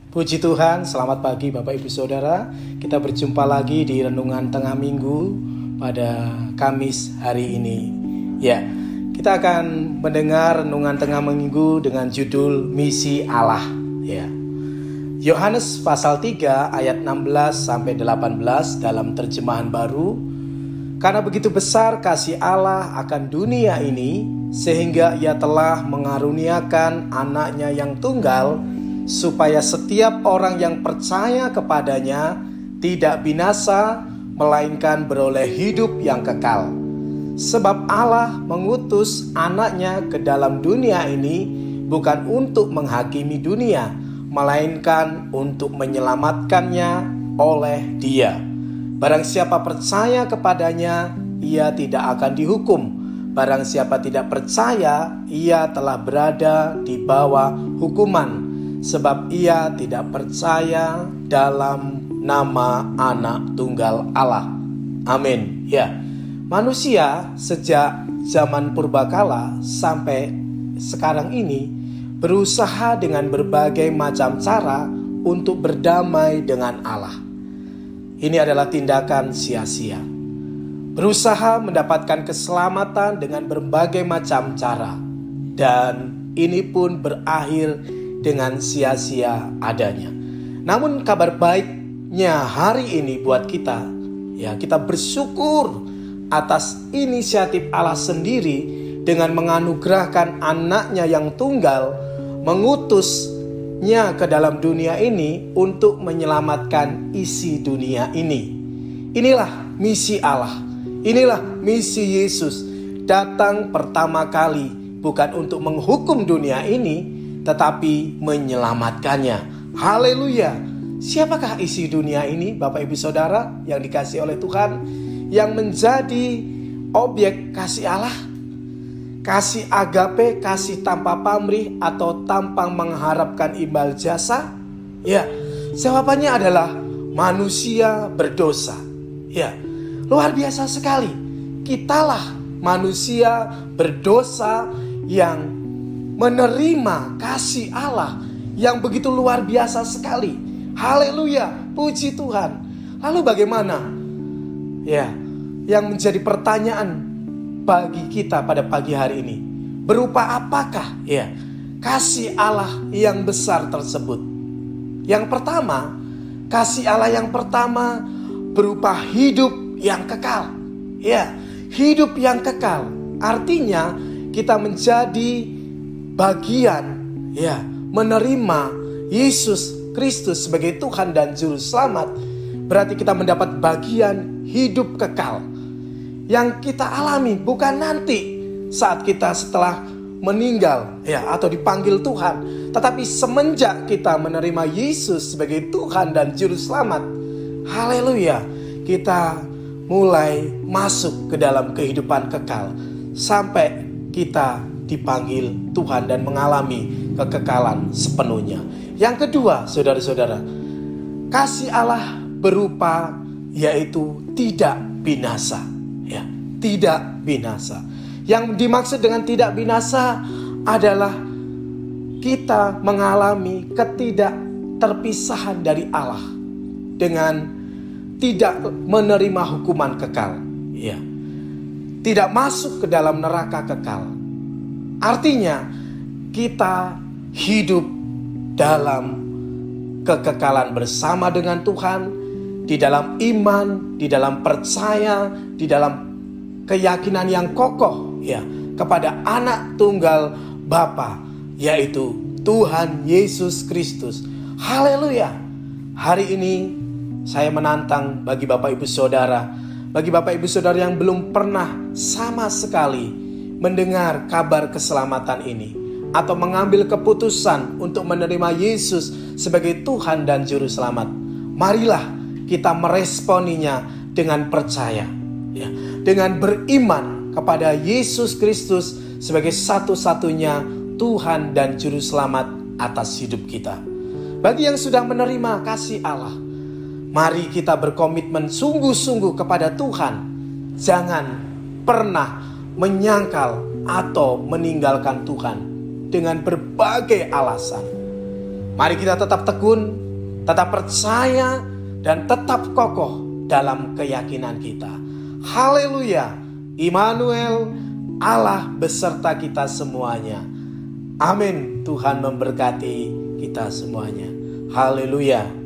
Puji Tuhan, selamat pagi Bapak Ibu Saudara. Kita berjumpa lagi di Renungan Tengah Minggu pada Kamis hari ini. Ya, kita akan mendengar Renungan Tengah Minggu dengan judul Misi Allah. Ya, Yohanes pasal 3 ayat 16-18 dalam terjemahan baru. Karena begitu besar kasih Allah akan dunia ini, sehingga ia telah mengaruniakan anaknya yang tunggal, supaya setiap orang yang percaya kepadanya tidak binasa, melainkan beroleh hidup yang kekal. Sebab Allah mengutus anaknya ke dalam dunia ini bukan untuk menghakimi dunia, melainkan untuk menyelamatkannya oleh Dia. Barang siapa percaya kepadanya, ia tidak akan dihukum. Barang siapa tidak percaya, ia telah berada di bawah hukuman, sebab ia tidak percaya dalam nama Anak Tunggal Allah. Amin. Ya, manusia sejak zaman purbakala sampai sekarang ini berusaha dengan berbagai macam cara untuk berdamai dengan Allah. Ini adalah tindakan sia-sia. Berusaha mendapatkan keselamatan dengan berbagai macam cara, dan ini pun berakhir dengan sia-sia adanya. Namun kabar baiknya hari ini buat kita, ya, kita bersyukur atas inisiatif Allah sendiri dengan menganugerahkan anaknya yang tunggal, mengutusnya ke dalam dunia ini untuk menyelamatkan isi dunia ini. Inilah misi Allah. Inilah misi Yesus datang pertama kali bukan untuk menghukum dunia ini, tetapi menyelamatkannya. Haleluya. Siapakah isi dunia ini, Bapak Ibu Saudara yang dikasihi oleh Tuhan, yang menjadi objek kasih Allah? Kasih agape, kasih tanpa pamrih atau tanpa mengharapkan imbal jasa? Ya, jawabannya adalah manusia berdosa. Ya, luar biasa sekali. Kitalah manusia berdosa yang menerima kasih Allah yang begitu luar biasa sekali. Haleluya, puji Tuhan. Lalu bagaimana? Ya, yang menjadi pertanyaan bagi kita pada pagi hari ini, berupa apakah ya kasih Allah yang besar tersebut? Yang pertama, kasih Allah yang pertama berupa hidup yang kekal. Ya, hidup yang kekal artinya kita menjadi bagian, ya, menerima Yesus Kristus sebagai Tuhan dan Juru Selamat. Berarti kita mendapat bagian hidup kekal yang kita alami bukan nanti saat kita setelah meninggal, ya, atau dipanggil Tuhan, tetapi semenjak kita menerima Yesus sebagai Tuhan dan Juru Selamat. Haleluya, kita mulai masuk ke dalam kehidupan kekal sampai kita dipanggil Tuhan dan mengalami kekekalan sepenuhnya. Yang kedua, saudara-saudara, kasih Allah berupa yaitu tidak binasa. Ya, tidak binasa. Yang dimaksud dengan tidak binasa adalah kita mengalami ketidakterpisahan dari Allah dengan tidak menerima hukuman kekal. Ya, tidak masuk ke dalam neraka kekal. Artinya kita hidup dalam kekekalan bersama dengan Tuhan, di dalam iman, di dalam percaya, di dalam keyakinan yang kokoh, ya, kepada Anak Tunggal Bapa, yaitu Tuhan Yesus Kristus. Haleluya. Hari ini saya menantang bagi Bapak Ibu Saudara, bagi Bapak Ibu Saudara yang belum pernah sama sekali mendengar kabar keselamatan ini, atau mengambil keputusan untuk menerima Yesus sebagai Tuhan dan Juru Selamat, marilah kita meresponinya dengan percaya, ya, dengan beriman kepada Yesus Kristus sebagai satu-satunya Tuhan dan Juru Selamat atas hidup kita. Bagi yang sudah menerima kasih Allah, mari kita berkomitmen sungguh-sungguh kepada Tuhan. Jangan pernah menyangkal atau meninggalkan Tuhan dengan berbagai alasan. Mari kita tetap tekun, tetap percaya, dan tetap kokoh dalam keyakinan kita. Haleluya, Immanuel, Allah beserta kita semuanya. Amin. Tuhan memberkati kita semuanya. Haleluya.